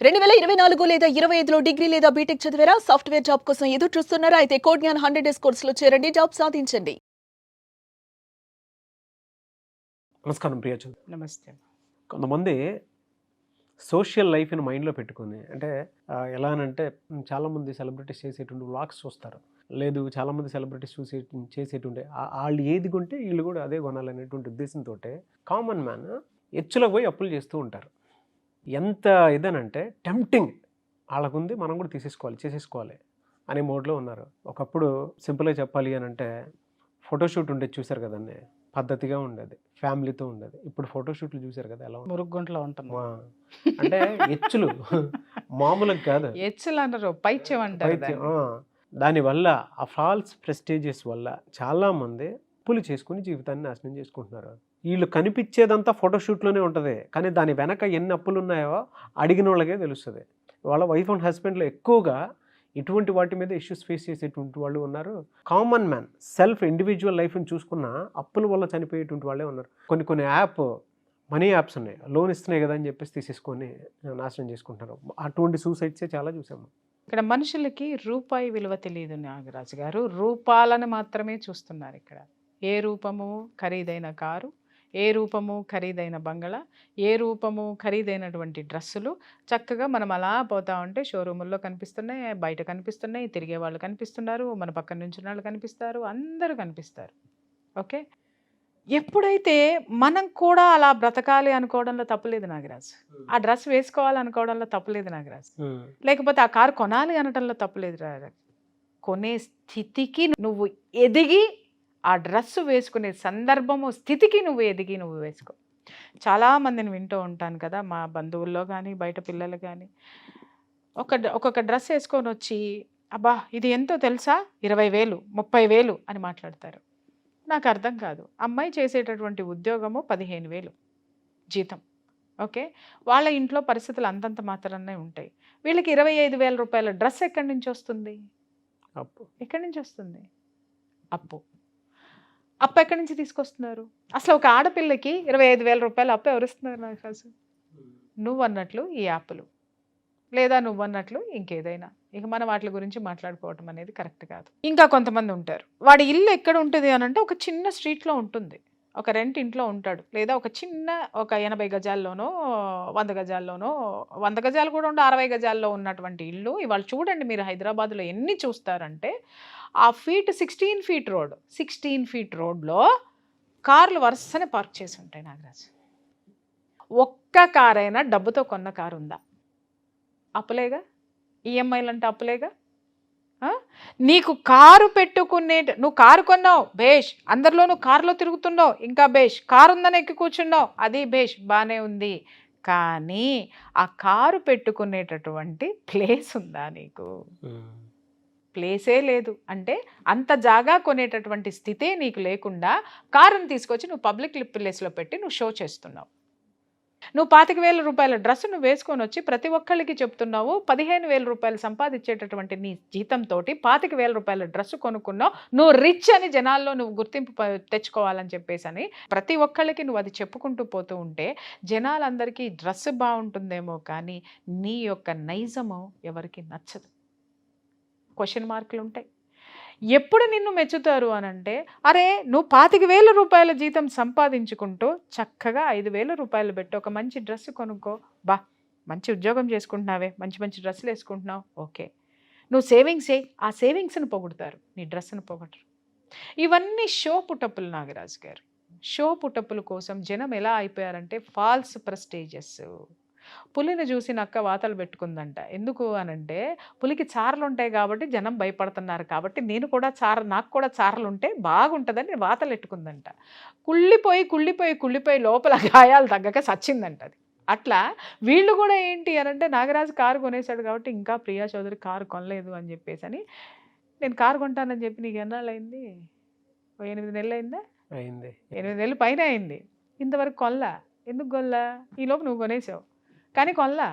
2024 లేదా 25లో డిగ్రీ లేదా బీటెక్ చదివారా? సాఫ్ట్‌వేర్ జాబ్ కోసం ఎదురు చూస్తున్నారా? అయితే కోడ్ జ్ఞాన్ 100 డేస్ కోర్సులో చేరండి. జాబ్ సాధించండి. నమస్కారం ప్రియచంద్. నమస్తే. కొంతమంది సోషల్ లైఫ్ని మైండ్లో పెట్టుకుని అంటే ఎలా అనంటే చాలామంది సెలబ్రిటీస్ చేసేటువంటి వ్లాగ్స్ చూస్తారు. లేదు చాలామంది సెలబ్రిటీస్ చేసేటువంటి వాళ్ళు ఏది కొంటే వీళ్ళు కూడా అదే కొనాలనేటువంటి ఉద్దేశంతో కామన్ మ్యాన్ ఎచ్చులకు పోయి అప్పులు చేస్తూ ఉంటారు. ఎంత ఇదనంటే టెంప్టింగ్ వాళ్ళకుంది, మనం కూడా చేసేసుకోవాలి అనే మోడ్లో ఉన్నారు. ఒకప్పుడు సింపుల్గా చెప్పాలి అని అంటే ఫోటోషూట్ ఉండేది చూశారు కదండి, పద్ధతిగా ఉండేది, ఫ్యామిలీతో ఉండేది. ఇప్పుడు ఫోటోషూట్లు చూశారు కదా ఎలా మురుగుంట్లో ఉంటుంది. అంటే ఎచ్చులు మామూలుగా కాదు, ఎచ్చులు అంటారు, పైత్యం అంటారు దాన్ని. దానివల్ల ఆ ఫాల్స్ ప్రెస్టేజెస్ వల్ల చాలామంది అప్పులు చేసుకుని జీవితాన్ని నాశనం చేసుకుంటున్నారు. వీళ్ళు కనిపించేదంతా ఫోటోషూట్లోనే ఉంటుంది, కానీ దాని వెనక ఎన్ని అప్పులు ఉన్నాయో అడిగిన వాళ్ళకే తెలుస్తుంది. వాళ్ళ వైఫ్ అండ్ హస్బెండ్లో ఎక్కువగా ఇటువంటి వాటి మీద ఇష్యూస్ ఫేస్ చేసేటువంటి వాళ్ళు ఉన్నారు. కామన్ మ్యాన్ సెల్ఫ్ ఇండివిజువల్ లైఫ్ని చూసుకున్న అప్పుల వల్ల చనిపోయేటువంటి వాళ్ళే ఉన్నారు. కొన్ని మనీ యాప్స్ ఉన్నాయి, లోన్ ఇస్తున్నాయి కదా అని చెప్పేసి తీసేసుకొని నాశనం చేసుకుంటున్నారు. అటువంటి సూసైడ్సే చాలా చూసాము. ఇక్కడ మనుషులకి రూపాయి విలువ తెలియదు నాగరాజు గారు, రూపాలను మాత్రమే చూస్తున్నారు. ఇక్కడ ఏ రూపము ఖరీదైన కారు, ఏ రూపము ఖరీదైన బంగళా, ఏ రూపము ఖరీదైనటువంటి డ్రెస్సులు చక్కగా మనం అలా పోతా ఉంటే షోరూముల్లో కనిపిస్తున్నాయి, బయట కనిపిస్తున్నాయి, తిరిగే వాళ్ళు కనిపిస్తున్నారు, మన పక్కన నుంచి వాళ్ళు కనిపిస్తారు, అందరూ కనిపిస్తారు. ఓకే, ఎప్పుడైతే మనం కూడా అలా బ్రతకాలి అనుకోవడంలో తప్పులేదు నాగరాజు, ఆ డ్రెస్ వేసుకోవాలనుకోవడంలో తప్పులేదు నాగరాజు, లేకపోతే ఆ కారు కొనాలి అనటంలో తప్పులేదు రాజు. కొనే స్థితికి నువ్వు ఎదిగి ఆ డ్రెస్సు వేసుకునే సందర్భము స్థితికి నువ్వు ఎదిగి నువ్వు వేసుకో. చాలామందిని వింటూ ఉంటాను కదా, మా బంధువుల్లో కానీ బయట పిల్లలు కానీ ఒక్కొక్క డ్రెస్ వేసుకొని వచ్చి అబ్బా ఇది ఎంతో తెలుసా, 20,000 30,000 అని మాట్లాడతారు. నాకు అర్థం కాదు. అమ్మాయి చేసేటటువంటి ఉద్యోగము 15,000 జీతం. ఓకే, వాళ్ళ ఇంట్లో పరిస్థితులు అంతంత మాత్రమే ఉంటాయి. వీళ్ళకి 25,000 రూపాయల డ్రెస్ ఎక్కడి నుంచి వస్తుంది? ఎక్కడి నుంచి వస్తుంది? అప్పు ఎక్కడి నుంచి తీసుకొస్తున్నారు? అసలు ఒక ఆడపిల్లకి 25,000 రూపాయలు అప్పు ఎవరిస్తున్నారు నాకు అసలు? నువ్వు అన్నట్లు ఈ యాప్లు, లేదా నువ్వు అన్నట్లు ఇంకేదైనా. ఇక మనం వాటి గురించి మాట్లాడుకోవటం అనేది కరెక్ట్ కాదు. ఇంకా కొంతమంది ఉంటారు, వాడి ఇల్లు ఎక్కడ ఉంటుంది అని అంటే ఒక చిన్న స్ట్రీట్లో ఉంటుంది, ఒక రెంట్ ఇంట్లో ఉంటాడు, లేదా ఒక 80 గజాల్లోనో 100 గజాల్లోనో, 100 గజాలు కూడా ఉండి 60 గజాల్లో ఉన్నటువంటి ఇల్లు. ఇవాళ చూడండి మీరు హైదరాబాద్లో ఎన్ని చూస్తారంటే ఆ 16 ఫీట్ రోడ్లో కార్లు వరుసనే పార్క్ చేసి ఉంటాయి నాగరాజు. ఒక్క కారైనా డబ్బుతో కొన్న కారు ఉందా? అప్పులేగా, ఈఎంఐలు అంటే అప్పులేగా. నీకు కారు నువ్వు కారు కొన్నావు బేష్, అందరిలో నువ్వు కారులో తిరుగుతున్నావు, ఇంకా బేష్, కారు ఉందని ఎక్కి కూర్చున్నావు, అది బేష్, బాగానే ఉంది. కానీ ఆ కారు పెట్టుకునేటటువంటి ప్లేస్ ఉందా నీకు? ప్లేసే లేదు. అంటే అంత జాగా కొనేటటువంటి స్థితే నీకు లేకుండా కారుని తీసుకొచ్చి నువ్వు పబ్లిక్ ప్లేస్లో పెట్టి నువ్వు షో చేస్తున్నావు. నువ్వు 25,000 రూపాయల డ్రెస్ నువ్వు వేసుకొని వచ్చి ప్రతి ఒక్కళ్ళకి చెప్తున్నావు 15,000 రూపాయలు సంపాదించేటటువంటి నీ జీతంతో 25,000 రూపాయల డ్రెస్ కొనుక్కున్నావు, నువ్వు రిచ్ అని జనాల్లో నువ్వు గుర్తింపు తెచ్చుకోవాలని చెప్పేసి అని ప్రతి ఒక్కళ్ళకి నువ్వు అది చెప్పుకుంటూ పోతూ ఉంటే జనాలందరికీ డ్రెస్ బాగుంటుందేమో కానీ నీ యొక్క నైజము ఎవరికి నచ్చదు. క్వశ్చన్ మార్కులు ఉంటాయి. ఎప్పుడు నిన్ను మెచ్చుతారు అని అంటే, అరే నువ్వు 25,000 రూపాయల జీతం సంపాదించుకుంటూ చక్కగా 5,000 రూపాయలు పెట్టి ఒక మంచి డ్రెస్ కొనుక్కో, బా మంచి ఉద్యోగం చేసుకుంటున్నావే, మంచి మంచి డ్రెస్సులు వేసుకుంటున్నావు, ఓకే, నువ్వు సేవింగ్స్ చేయి, ఆ సేవింగ్స్ని పొగుడుతారు, నీ డ్రెస్సును పొగడరు. ఇవన్నీ షో పుటప్పులు నాగరాజు గారు. షో పుటప్పుల కోసం జనం ఎలా అయిపోయారంటే ఫాల్స్ ప్రెస్టేజెస్. పులిని చూసి నక్క వాతలు పెట్టుకుందంట. ఎందుకు అనంటే పులికి చారలు ఉంటాయి కాబట్టి జనం భయపడుతున్నారు కాబట్టి నాకు కూడా చారలు ఉంటే బాగుంటుందని వాతలు పెట్టుకుందంట. కుళ్ళిపోయి లోపల గాయాలు తగ్గక సచ్చిందంట అది. అట్లా వీళ్ళు కూడా ఏంటి అనంటే నాగరాజు కారు కొనేశాడు కాబట్టి ఇంకా ప్రియా చౌదరి కారు కొనలేదు అని చెప్పేసి అని, నేను కారు కొంటానని చెప్పి నీకు ఎన్నాళ్ళు అయింది? 8 నెలలు అయిందా? 8 నెలలు పైన అయింది. ఇంతవరకు కొనలా. ఎందుకు కొనలా? ఈలోపు నువ్వు కొనేసావు కానీ కొనలా.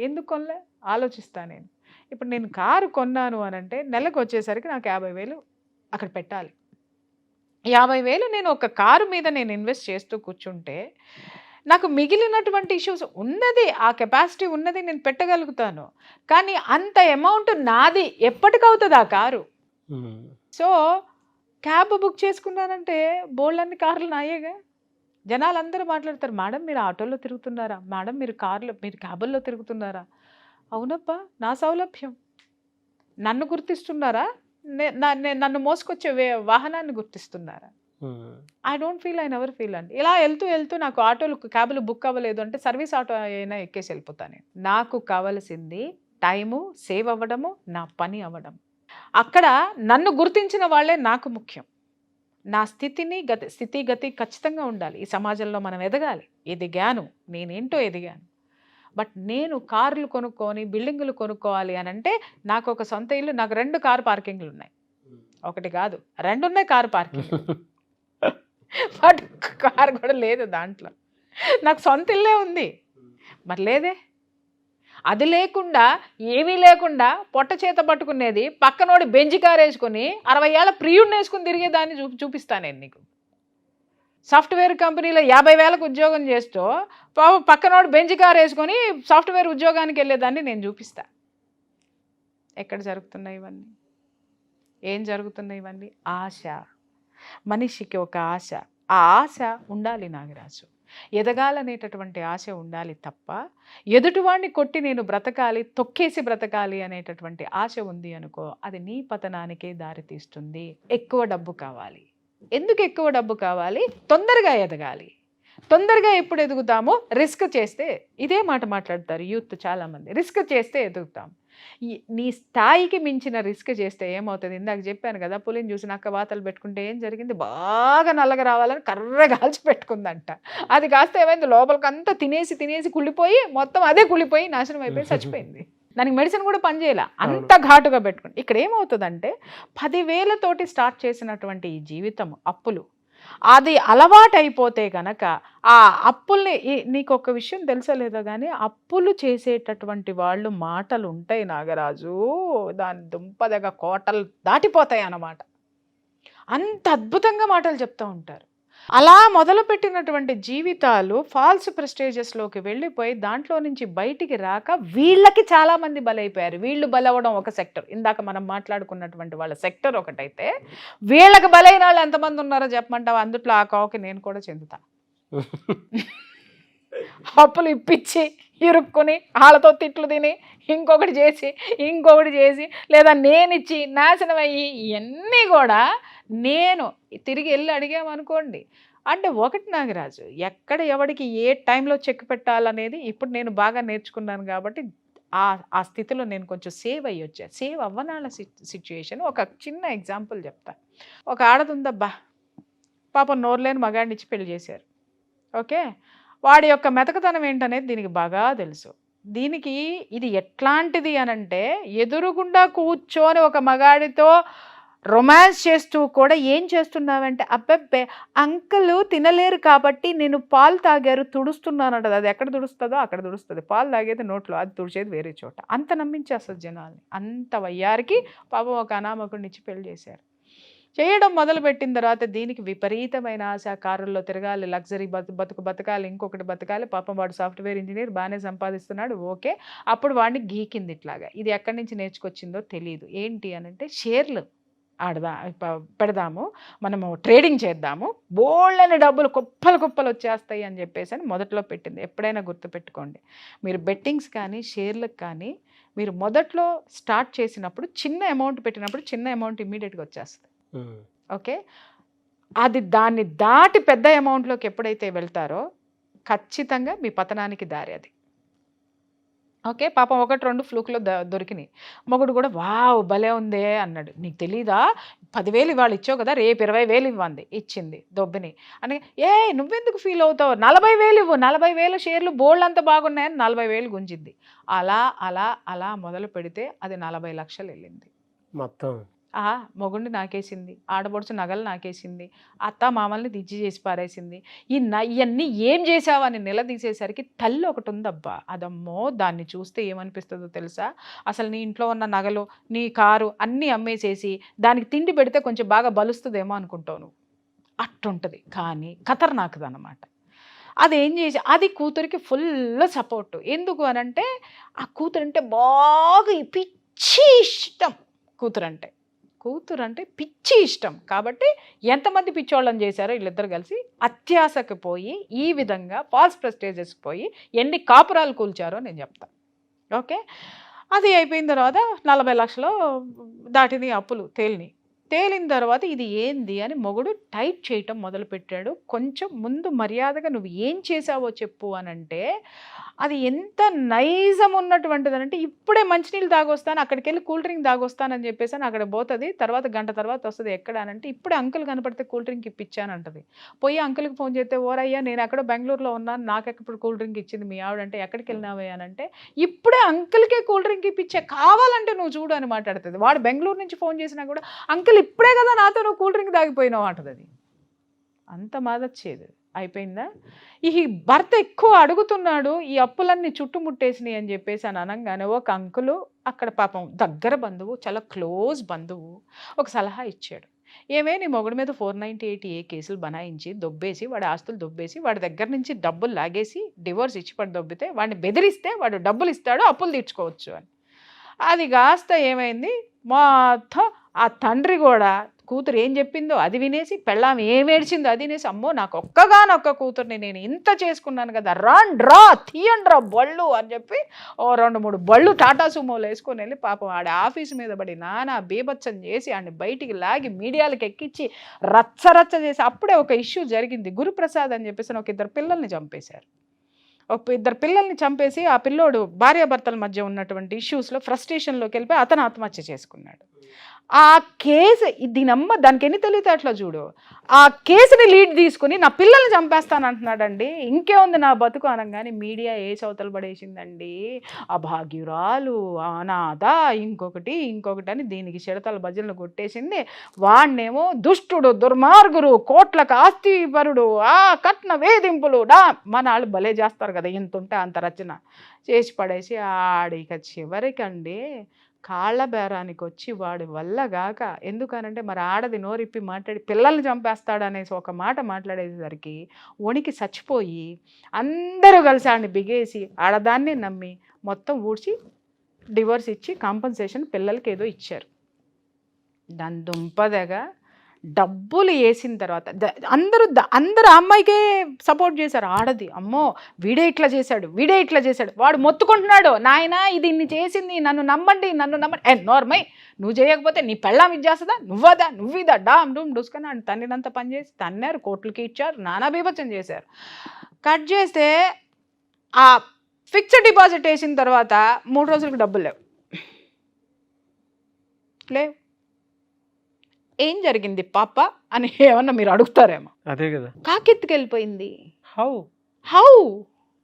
ఎందుకు కొనలే ఆలోచిస్తా నేను. ఇప్పుడు నేను కారు కొన్నాను అని అంటే నెలకు వచ్చేసరికి నాకు 50,000 అక్కడ పెట్టాలి. 50,000 నేను ఒక కారు మీద నేను ఇన్వెస్ట్ చేస్తూ కూర్చుంటే నాకు మిగిలినటువంటి ఇష్యూస్ ఉన్నది, ఆ కెపాసిటీ ఉన్నది, నేను పెట్టగలుగుతాను. కానీ అంత అమౌంట్ నాది ఎప్పటికవుతుంది ఆ కారు? సో క్యాబ్ బుక్ చేసుకున్నానంటే బోల్డ్ కార్లు నాయేగా. జనాలు అందరూ మాట్లాడతారు, మేడం మీరు ఆటోలో తిరుగుతున్నారా, మేడం మీరు క్యాబుల్లో తిరుగుతున్నారా. అవునప్పా, నా సౌలభ్యం. నన్ను గుర్తిస్తున్నారా, నన్ను మోసుకొచ్చే వాహనాన్ని గుర్తిస్తున్నారా? I don't feel, I never feel అండి. ఇలా వెళ్తూ నాకు ఆటోలు క్యాబులు బుక్ అవ్వలేదు అంటే సర్వీస్ ఆటో అయినా ఎక్కేసి వెళ్ళిపోతాను. నాకు కావాల్సింది టైము సేవ్ అవ్వడము, నా పని అవ్వడం. అక్కడ నన్ను గుర్తించిన వాళ్ళే నాకు ముఖ్యం. నా స్థితిగతి ఖచ్చితంగా ఉండాలి. ఈ సమాజంలో మనం ఎదగాలి. ఎదిగాను, నేనేంటో ఎదిగాను. బట్ నేను కార్లు కొనుక్కొని బిల్డింగులు కొనుక్కోవాలి అని అంటే నాకు ఒక సొంత ఇల్లు, నాకు 2 కార్ పార్కింగ్లు ఉన్నాయి. 1 కాదు 2 ఉన్నాయి కార్ పార్కింగ్. బట్ కార్ కూడా లేదు దాంట్లో. నాకు సొంత ఇల్లే ఉంది, మరి లేదే. అది లేకుండా, ఏమీ లేకుండా పొట్ట చేత పట్టుకునేది పక్కనోడి బెంజ్ కార్ వేసుకొని 60 ఏళ్ళ ప్రియుడిని వేసుకుని తిరిగేదాన్ని చూపిస్తాను నేను నీకు. సాఫ్ట్వేర్ కంపెనీలో 50,000కు ఉద్యోగం చేస్తూ పక్కనోడు బెంజ్ కార్ వేసుకొని సాఫ్ట్వేర్ ఉద్యోగానికి వెళ్ళేదాన్ని నేను చూపిస్తా. ఎక్కడ జరుగుతున్నాయి ఇవన్నీ? ఏం జరుగుతున్నాయి ఇవన్నీ? ఆశ. మనిషికి ఒక ఆశ. ఆ ఆశ ఉండాలి నాగరాజు. ఎదగాలనేటటువంటి ఆశ ఉండాలి తప్ప ఎదుటివాడిని కొట్టి నేను బ్రతకాలి, తొక్కేసి బ్రతకాలి అనేటటువంటి ఆశ ఉంది అనుకో, అది నీ పతనానికే దారితీస్తుంది. ఎక్కువ డబ్బు కావాలి. ఎందుకు ఎక్కువ డబ్బు కావాలి? తొందరగా ఎదగాలి. తొందరగా ఎప్పుడు ఎదుగుతామో? రిస్క్ చేస్తే. ఇదే మాట మాట్లాడతారు యూత్ చాలామంది, రిస్క్ చేస్తే ఎదుగుతాం. నీ స్థాయికి మించిన రిస్క్ చేస్తే ఏమవుతుంది? ఇందాక చెప్పాను కదా, పులిని చూసి నక్క వాతలు పెట్టుకుంటే ఏం జరిగింది? బాగా నల్లగా రావాలని కర్ర కాల్చి పెట్టుకుందంట. అది కాస్త ఏమైంది? లోపలికంతా తినేసి కుళ్ళిపోయి మొత్తం అదే కుళ్ళిపోయి నాశనం అయిపోయి చచ్చిపోయింది. దానికి మెడిసిన్ కూడా పనిచేయాల, అంత ఘాటుగా పెట్టుకుని. ఇక్కడ ఏమవుతుందంటే 10,000తోటి స్టార్ట్ చేసినటువంటి ఈ జీవితం అప్పులు, అది అలవాటు అయిపోతే కనుక ఆ అప్పుల్ని, నీకు ఒక విషయం తెలుసో లేదో కానీ అప్పులు చేసేటటువంటి వాళ్ళు మాటలు ఉంటాయి నాగరాజు, దాని దుంపదగ కోటలు దాటిపోతాయి అన్నమాట. అంత అద్భుతంగా మాటలు చెప్తూ ఉంటారు. అలా మొదలుపెట్టినటువంటి జీవితాలు ఫాల్స్ ప్రెస్టేజెస్లోకి వెళ్ళిపోయి దాంట్లో నుంచి బయటికి రాక వీళ్ళకి చాలామంది బలైపోయారు. వీళ్ళు బలవడం ఒక సెక్టర్, ఇందాక మనం మాట్లాడుకున్నటువంటి వాళ్ళ సెక్టర్ ఒకటైతే, వీళ్ళకి బలైన వాళ్ళు ఎంతమంది ఉన్నారో చెప్పమంటావు? అందుట్లో ఆ కావుకి నేను కూడా చెందుతా. అప్పులు ఇప్పించి ఇరుక్కుని వాళ్ళతో తిట్లు తిని ఇంకొకటి చేసి లేదా నేనిచ్చి నాశనం అయ్యి ఇవన్నీ కూడా నేను తిరిగి వెళ్ళి అడిగామనుకోండి. అంటే ఒకటి నాగరాజు, ఎక్కడ ఎవడికి ఏ టైంలో చెక్ పెట్టాలనేది ఇప్పుడు నేను బాగా నేర్చుకున్నాను కాబట్టి ఆ స్థితిలో నేను కొంచెం సేవ్ అయ్యి వచ్చాను. సేవ్ అవ్వనాల సిచ్యుయేషన్ ఒక చిన్న ఎగ్జాంపుల్ చెప్తా. ఒక ఆడదుందబ్బా, పాపం నోరులేని మగాడిని ఇచ్చి పెళ్లి చేశారు. ఓకే, వాడి యొక్క మెతకతనం ఏంటనేది దీనికి బాగా తెలుసు. దీనికి ఇది ఎట్లాంటిది అనంటే, ఎదురుగుండా కూర్చొని ఒక మగాడితో రొమాన్స్ చేస్తూ కూడా ఏం చేస్తున్నావంటే, అబ్బబ్బే అంకులు తినలేరు కాబట్టి నేను పాలు తాగారు తుడుస్తున్నానంటది. అది ఎక్కడ తుడుస్తుందో అక్కడ తుడుస్తుంది. పాలు తాగేది నోట్లో, అది తుడిచేది వేరే చోట. అంత నమ్మించేస్తుంది జనాల్ని. అంత వయ్యారికి పాపం ఒక అనామకుడిని ఇచ్చి పెళ్లి చేశారు. చేయడం మొదలుపెట్టిన తర్వాత దీనికి విపరీతమైన ఆశ. కారుల్లో తిరగాలి, లగ్జరీ బతకాలి, ఇంకొకటి బతకాలి. పాపం వాడు సాఫ్ట్వేర్ ఇంజనీర్, బాగానే సంపాదిస్తున్నాడు. ఓకే, అప్పుడు వాడిని గీకింది ఇట్లాగా. ఇది ఎక్కడి నుంచి నేర్చుకొచ్చిందో తెలియదు. ఏంటి అనంటే, షేర్లు పెడదాము, మనము ట్రేడింగ్ చేద్దాము, బోళ్ళని డబ్బులు కుప్పలు వచ్చేస్తాయి అని చెప్పేసి అని మొదట్లో పెట్టింది. ఎప్పుడైనా గుర్తుపెట్టుకోండి, మీరు బెట్టింగ్స్ కానీ షేర్లకు కానీ మీరు మొదట్లో స్టార్ట్ చేసినప్పుడు చిన్న అమౌంట్ పెట్టినప్పుడు చిన్న అమౌంట్ ఇమ్మీడియట్గా వచ్చేస్తుంది. ఓకే, అది దాన్ని దాటి పెద్ద అమౌంట్లోకి ఎప్పుడైతే వెళ్తారో ఖచ్చితంగా మీ పతనానికి దారి అది. ఓకే, పాపం 1-2 ఫ్లూక్లో దొరికినాయి. మొగుడు కూడా వావ్ భలే ఉందే అన్నాడు. నీకు తెలీదా, 10,000 ఇవాళ ఇచ్చావు కదా, రేపు 20,000 ఇవ్వండి. ఇచ్చింది దొబ్బిని అని. నువ్వెందుకు ఫీల్ అవుతావు, 40,000 ఇవ్వు, 40,000 షేర్లు బోల్డ్ అంత బాగున్నాయని 40,000 గుంజింది. అలా మొదలు పెడితే అది 40 లక్షలు వెళ్ళింది మొత్తం. మొగుడిని నాకేసింది, ఆడబడుచు నగలు నాకేసింది, అత్త మామల్ని దిజ్జి చేసి పారేసింది. ఇవన్నీ ఏం చేసావని నిలదీసేసరికి తల్లి ఒకటి ఉందబ్బా, అదమ్మో దాన్ని చూస్తే ఏమనిపిస్తుందో తెలుసా? అసలు నీ ఇంట్లో ఉన్న నగలు, నీ కారు అన్నీ అమ్మేసేసి దానికి తిండి పెడితే కొంచెం బాగా బలుస్తుందేమో అనుకుంటావు నువ్వు. అట్టుంటుంది, కానీ ఖతర్నాకుదన్నమాట. అదేం చేసి అది కూతురికి ఫుల్ సపోర్ట్. ఎందుకు అనంటే ఆ కూతురంటే బాగా పిచ్చి ఇష్టం. కూతురంటే పిచ్చి ఇష్టం. కాబట్టి ఎంతమంది పిచ్చోళ్ళని చేశారో వీళ్ళిద్దరు కలిసి అత్యాశకు పోయి ఈ విధంగా ఫాల్స్ ప్రెస్టేజెస్ పోయి ఎన్ని కాపురాలు కూల్చారో నేను చెప్తాను. ఓకే, అది అయిపోయిన తర్వాత 40 లక్షలు దాటిని అప్పులు తేలిన తర్వాత ఇది ఏంది అని మొగుడు టైప్ చేయటం మొదలుపెట్టాడు. కొంచెం ముందు మర్యాదగా నువ్వు ఏం చేసావో చెప్పు అనంటే అది ఎంత నైజం ఉన్నటువంటిదనంటే ఇప్పుడే మంచినీళ్ళు తాగొస్తాను, అక్కడికి వెళ్ళి కూల్ డ్రింక్ తాగొస్తానని చెప్పేసి అని అక్కడ పోతుంది. తర్వాత గంట తర్వాత వస్తుంది. ఎక్కడ అనంటే ఇప్పుడే అంకుల్ కనపడితే కూల్ డ్రింక్ ఇప్పించానంటది. పోయి అంకుల్కి ఫోన్ చేస్తే ఓరయ్యా నేను ఎక్కడో బెంగళూరులో ఉన్నాను, నాకెప్పుడు కూల్ డ్రింక్ ఇచ్చింది మీ ఆవిడంటే ఎక్కడికి వెళ్ళినావయ్యానంటే ఇప్పుడే అంకుల్కే కూల్ డ్రింక్ ఇప్పించే కావాలంటే నువ్వు చూడు అని మాట్లాడుతుంది. వాడు బెంగళూరు నుంచి ఫోన్ చేసినా కూడా అంకుల్ ఇప్పుడే కదా నాతో నువ్వు కూల్ డ్రింక్ తాగిపోయినావు అంటది. అది అంత మాదచ్చేది. అయిపోయిందా? ఈ భర్త ఎక్కువ అడుగుతున్నాడు, ఈ అప్పులన్నీ చుట్టుముట్టేసినాయి అని చెప్పేసి అని అనగానే ఒక అంకులు అక్కడ పాపం దగ్గర బంధువు, చాలా క్లోజ్ బంధువు ఒక సలహా ఇచ్చాడు. ఏమే నీ మొగుడి మీద 498A కేసులు బనాయించి దొబ్బేసి వాడి ఆస్తులు దొబ్బేసి వాడి దగ్గర నుంచి డబ్బులు లాగేసి డివోర్స్ ఇచ్చి పడి దొబ్బితే వాడిని బెదిరిస్తే వాడు డబ్బులు ఇస్తాడు, అప్పులు తీర్చుకోవచ్చు అని. అది కాస్త ఏమైంది, మొత్తం ఆ తండ్రి కూడా కూతురు ఏం చెప్పిందో అది వినేసి పెళ్ళాం ఏమేడ్చిందో అది వినేసి అమ్మో నాకు ఒక్కగానొక్క కూతుర్ని నేను ఇంత చేసుకున్నాను కదా, తీయండ్రా బళ్ళు అని చెప్పి 2-3 బళ్ళు టాటా సుమోలు వేసుకొని వెళ్ళి పాపం ఆడ ఆఫీసు మీద పడి నానా బీభత్సం చేసి ఆడిని బయటికి లాగి మీడియాలకు ఎక్కించి రచ్చ చేసి అప్పుడే ఒక ఇష్యూ జరిగింది. గురుప్రసాద్ అని చెప్పేసి ఒక 2 పిల్లల్ని చంపేశారు. ఒక 2 పిల్లల్ని చంపేసి ఆ పిల్లోడు భార్యాభర్తల మధ్య ఉన్నటువంటి ఇష్యూస్లో ఫ్రస్ట్రేషన్లోకి వెళ్ళిపోయి అతను ఆత్మహత్య చేసుకున్నాడు. ఆ కేసు దీనమ్మ దానికి ఎన్ని తెలివితేటలో చూడు, ఆ కేసుని లీడ్ తీసుకుని నా పిల్లల్ని చంపేస్తానంటున్నాడండి, ఇంకేముంది నా బతుకు అనగానే మీడియా ఏ చౌతలు పడేసిందండి. అభాగ్యురాలు, అనాథ, ఇంకొకటి అని దీనికి చిడతల భజనలు కొట్టేసింది. వాణ్ణేమో దుష్టుడు, దుర్మార్గుడు, కోట్లకు ఆస్తిపరుడు, ఆ కట్న వేధింపులు మన వాళ్ళు భలే చేస్తారు కదా, ఎంత ఉంటే అంత రచన చేసి పడేసి ఆడిక చివరికండి కాళ్ళ బేరానికి వచ్చి వాడి వల్ల గాక, ఎందుకనంటే మరి ఆడది నోరిప్పి మాట్లాడి పిల్లల్ని చంపేస్తాడనేసి ఒక మాట మాట్లాడేసరికి వణికి చచ్చిపోయి అందరూ కలిసి ఆడిని బిగేసి ఆడదాన్ని నమ్మి మొత్తం ఊడ్చి డివోర్స్ ఇచ్చి కాంపన్సేషన్ పిల్లలకి ఏదో ఇచ్చారు. దాని దుంపదగా డబ్బులు వేసిన తర్వాత అందరూ అమ్మాయికే సపోర్ట్ చేశారు. ఆడది అమ్మో వీడే ఇట్లా చేశాడు వాడు మొత్తుకుంటున్నాడు, నాయన ఇది ఇన్ని చేసింది, నన్ను నమ్మండి నోర్మై, నువ్వు చేయకపోతే నీ పెళ్ళాం ఇది చేస్తుందా, నువ్విదా డామ్ డూమ్ డూసుకొని అని తన్నినంత పని చేసి తన్నారు, కోట్లకి ఇచ్చారు, నానా బీభత్సం చేశారు. కట్ చేస్తే ఆ ఫిక్స్డ్ డిపాజిట్ వేసిన తర్వాత 3 రోజులకు డబ్బులు లేవు. ఏం జరిగింది పాప అని ఏమన్నా మీరు అడుగుతారేమో. అదే కదా, కాకెత్తుకెళ్ళిపోయింది. హౌ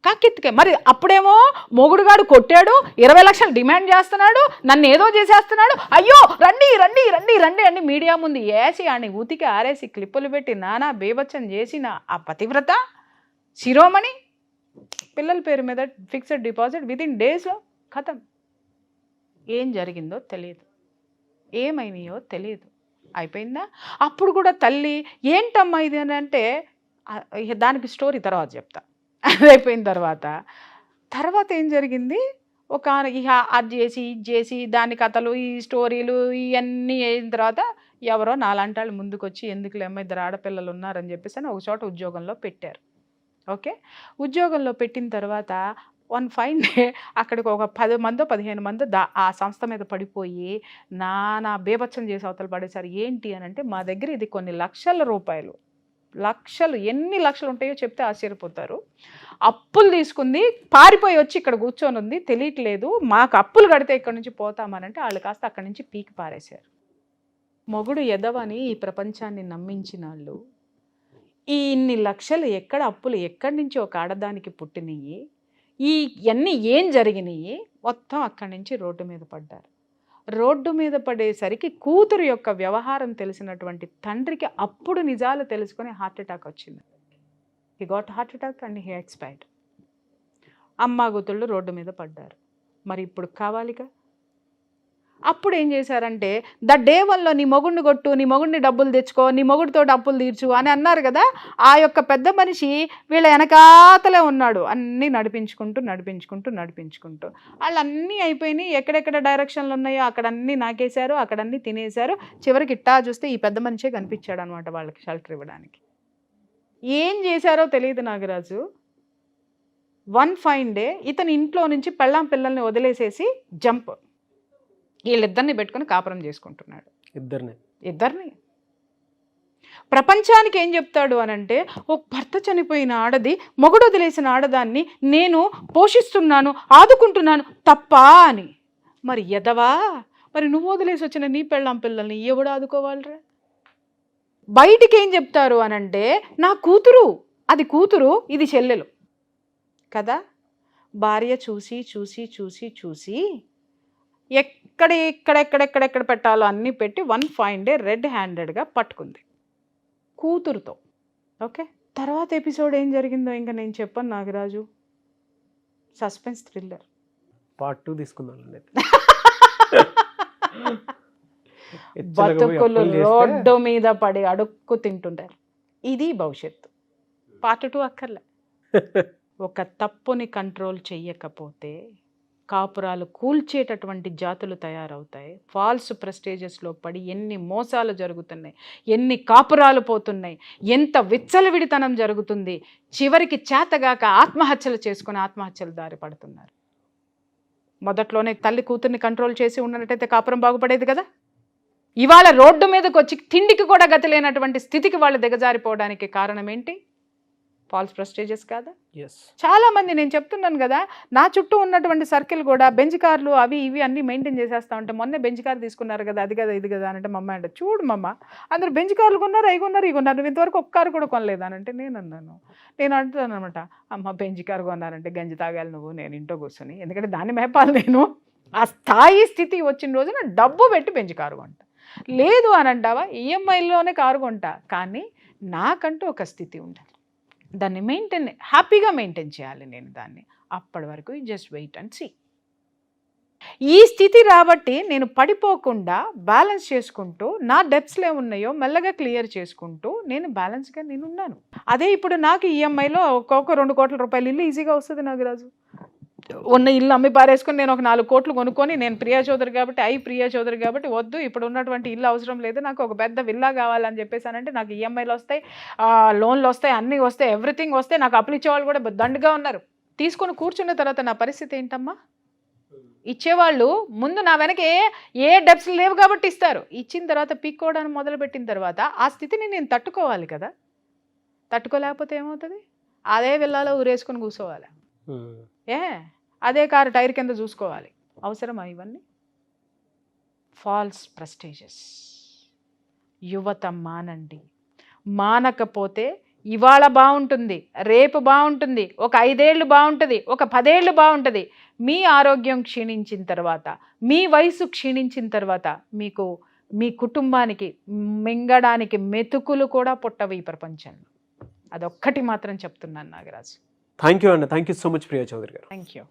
కాకెత్తుకే. మరి అప్పుడేమో మొగుడుగాడు కొట్టాడు, 20 లక్షలు డిమాండ్ చేస్తున్నాడు, నన్ను ఏదో చేసేస్తున్నాడు, అయ్యో రండి అని మీడియా ముందు వేసి ఆని ఉతికి ఆరేసి క్లిప్పులు పెట్టి నానా బీభత్సం చేసిన ఆ పతివ్రత శిరోమణి పిల్లల పేరు మీద ఫిక్స్డ్ డిపాజిట్ వితిన్ డేస్లో ఖతం. ఏం జరిగిందో తెలియదు, ఏమైనాయో తెలియదు. అయిపోయిందా? అప్పుడు కూడా తల్లి ఏంటమ్మా ఇది అని అంటే దానికి స్టోరీ తర్వాత చెప్తా. అది అయిపోయిన తర్వాత ఏం జరిగింది, ఒక అది చేసి ఇది చేసి దాని కథలు ఈ స్టోరీలు ఇవన్నీ అయిన తర్వాత ఎవరో నాలాంటి వాళ్ళు ముందుకొచ్చి ఎందుకులేమ్మా 2 ఆడపిల్లలు ఉన్నారని చెప్పేసి అని ఒక చోట ఉద్యోగంలో పెట్టారు. ఓకే, ఉద్యోగంలో పెట్టిన తర్వాత వన్ ఫైన్ డే అక్కడికి ఒక 10 మందో 15 మందో ఆ సంస్థ మీద పడిపోయి నానా బీభత్సం చేసి అవతల పడేశారు. ఏంటి అని అంటే మా దగ్గర ఇది కొన్ని లక్షల రూపాయలు, ఎన్ని లక్షలు ఉంటాయో చెప్తే ఆశ్చర్యపోతారు, అప్పులు తీసుకుంది, పారిపోయి వచ్చి ఇక్కడ కూర్చొని ఉంది, తెలియట్లేదు, మాకు అప్పులు కడితే ఇక్కడ నుంచి పోతామనంటే వాళ్ళు కాస్త అక్కడి నుంచి పీకి పారేశారు. మొగుడు ఎదవని ఈ ప్రపంచాన్ని నమ్మించిన వాళ్ళు ఈ ఇన్ని లక్షలు ఎక్కడ అప్పులు ఎక్కడి నుంచి ఒక ఆడదానికి పుట్టినయి, ఇవన్నీ ఏం జరిగినాయి, మొత్తం అక్కడి నుంచి రోడ్డు మీద పడ్డారు. రోడ్డు మీద పడేసరికి కూతురు యొక్క వ్యవహారం తెలిసినటువంటి తండ్రికి అప్పుడు నిజాలు తెలుసుకొని హార్ట్ అటాక్ వచ్చింది. He got heart attack and he expired. అమ్మాగుతుళ్ళు రోడ్డు మీద పడ్డారు. మరి ఇప్పుడు కావాలిగా అప్పుడు ఏం చేశారంటే డే 1లో నీ మొగుడిని కొట్టు, నీ మొగుడిని డబ్బులు తెచ్చుకో, నీ మొగుడితో అప్పులు తీర్చు అని అన్నారు కదా. ఆ యొక్క పెద్ద మనిషి వీళ్ళ వెనకాతలే ఉన్నాడు, అన్నీ నడిపించుకుంటూ వాళ్ళు అన్నీ అయిపోయినాయి. ఎక్కడెక్కడ డైరెక్షన్లు ఉన్నాయో అక్కడ అన్నీ నాకేశారు, అక్కడ అన్నీ తినేశారు. చివరికి ఇట్టా చూస్తే ఈ పెద్ద మనిషే కనిపించాడు అనమాట వాళ్ళకి షెల్టర్ ఇవ్వడానికి. ఏం చేశారో తెలియదు నాగరాజు. వన్ ఫైన్ డే ఇతని ఇంట్లో నుంచి పెళ్ళాం పిల్లల్ని వదిలేసేసి జంప్, వీళ్ళిద్దరిని పెట్టుకుని కాపురం చేసుకుంటున్నాడు. ఇద్దరిని ప్రపంచానికి ఏం చెప్తాడు అనంటే, ఓ భర్త చనిపోయిన ఆడది మొగుడు వదిలేసిన ఆడదాన్ని నేను పోషిస్తున్నాను, ఆదుకుంటున్నాను తప్పా అని. మరి ఎదవా, మరి నువ్వు వదిలేసి వచ్చిన నీ పెళ్ళాం పిల్లల్ని ఎవడు ఆదుకోవాలరా? బయటికి ఏం చెప్తారు అనంటే, నా కూతురు, అది కూతురు, ఇది చెల్లెలు కదా. భార్య చూసి చూసి చూసి చూసి ఎక్కడెక్కడ పెట్టాలో అన్నీ పెట్టి వన్ ఫైన్ డే రెడ్ హ్యాండెడ్గా పట్టుకుంది కూతురుతో. ఓకే, తర్వాత ఎపిసోడ్ ఏం జరిగిందో ఇంకా నేను చెప్పను నాగరాజు. సస్పెన్స్ థ్రిల్లర్ పార్ట్ 2 తీసుకుందాం. బతుకులు రోడ్డు మీద పడి అడుక్కు తింటుంటారు. ఇది భవిష్యత్తు. పార్ట్ 2 అక్కర్లే. ఒక తప్పుని కంట్రోల్ చెయ్యకపోతే కాపురాలు కూల్చేటటువంటి జాతులు తయారవుతాయి. ఫాల్స్ ప్రెస్టేజెస్లో పడి ఎన్ని మోసాలు జరుగుతున్నాయి, ఎన్ని కాపురాలు పోతున్నాయి, ఎంత విచ్చలవిడితనం జరుగుతుంది. చివరికి చేతగాక ఆత్మహత్యలు చేసుకుని ఆత్మహత్యలు దారి పడుతున్నారు. మొదట్లోనే తల్లి కూతుర్ని కంట్రోల్ చేసి ఉన్నట్టయితే కాపురం బాగుపడేది కదా. ఇవాళ రోడ్డు మీదకి వచ్చి తిండికి కూడా గతి లేనటువంటి స్థితికి వాళ్ళు దిగజారిపోవడానికి కారణం ఏంటి? ఫాల్స్ ప్రెస్టేజెస్ కాదా? చాలా మంది, నేను చెప్తున్నాను కదా, నా చుట్టూ ఉన్నటువంటి సర్కిల్ కూడా బెంచ్ కార్లు అవి ఇవి అన్నీ మెయింటైన్ చేసేస్తా ఉంటే, మొన్నే బెంచ్ కార్ తీసుకున్నారు కదా, అది కదా ఇది కదా అంటే, మమ్మ అంటే చూడు మమ్మ అందరూ బెంచ్ కార్లు కొన్నారు, అవి కొన్నారు, ఇవి కొన్నారు, నువ్వు ఇంతవరకు ఒక్క కారు కూడా కొనలేదానంటే నేను అంటున్నాను అనమాట. అమ్మ బెంచ్ కార్ కొన్నారంటే గంజి తాగాలి నువ్వు, నేను ఇంట్లో కూర్చొని, ఎందుకంటే దాన్ని మేపాలి నేను. ఆ స్థాయి స్థితి వచ్చిన రోజున డబ్బు పెట్టి బెంచ్ కారు కొంటా. లేదు అని అంటావా, ఈఎంఐలోనే కారు కొంటా, కానీ నాకంటూ ఒక స్థితి ఉండాలి. దాన్ని హ్యాపీగా మెయింటైన్ చేయాలి నేను దాన్ని. అప్పటి వరకు జస్ట్ వెయిట్ అండ్ సీ. ఈ స్థితి రాబట్టి నేను పడిపోకుండా బ్యాలెన్స్ చేసుకుంటూ, నా డెప్స్లో ఉన్నాయో మెల్లగా క్లియర్ చేసుకుంటూ నేను బ్యాలెన్స్గా నేనున్నాను. అదే ఇప్పుడు నాకు ఈఎంఐలో ఒక్కొక్క 2 కోట్ల రూపాయలు ఇల్లు ఈజీగా వస్తుంది నాగరాజు. ఉన్న ఇల్లు అమ్మి పారేసుకొని నేను ఒక 4 కోట్లు కొనుక్కొని, నేను ప్రియా చౌదరి కాబట్టి వద్దు, ఇప్పుడు ఉన్నటువంటి ఇల్లు అవసరం లేదు, నాకు ఒక పెద్ద విల్లా కావాలని చెప్పేసానంటే నాకు ఈఎంఐలు వస్తాయి, లోన్లు వస్తాయి, అన్నీ వస్తాయి, ఎవ్రీథింగ్ వస్తాయి. నాకు అప్పులు ఇచ్చేవాళ్ళు కూడా దండుగా ఉన్నారు. తీసుకొని కూర్చున్న తర్వాత నా పరిస్థితి ఏంటమ్మా? ఇచ్చేవాళ్ళు ముందు నా వెనక ఏ డెప్స్ లేవు కాబట్టి ఇస్తారు. ఇచ్చిన తర్వాత పీక్కోవడానికి మొదలుపెట్టిన తర్వాత ఆ స్థితిని నేను తట్టుకోవాలి కదా. తట్టుకోలేకపోతే ఏమవుతుంది? అదే విల్లాలో ఊరేసుకొని కూర్చోవాలి, అదే కారు టైర్ కింద చూసుకోవాలి. అవసరమా ఇవన్నీ? False prestiges. యువత మానండి. మానకపోతే ఇవాళ బాగుంటుంది, రేపు బాగుంటుంది, ఒక 5 ఏళ్ళు బాగుంటుంది, ఒక 10 ఏళ్ళు బాగుంటుంది. మీ ఆరోగ్యం క్షీణించిన తర్వాత, మీ వయసు క్షీణించిన తర్వాత మీకు మీ కుటుంబానికి మింగడానికి మెతుకులు కూడా పుట్టవు ఈ ప్రపంచంలో. అదొక్కటి మాత్రం చెప్తున్నాను నాగరాజు. థ్యాంక్ యూ అండి. Thank you so much Priya Chowdary గారు. Thank you.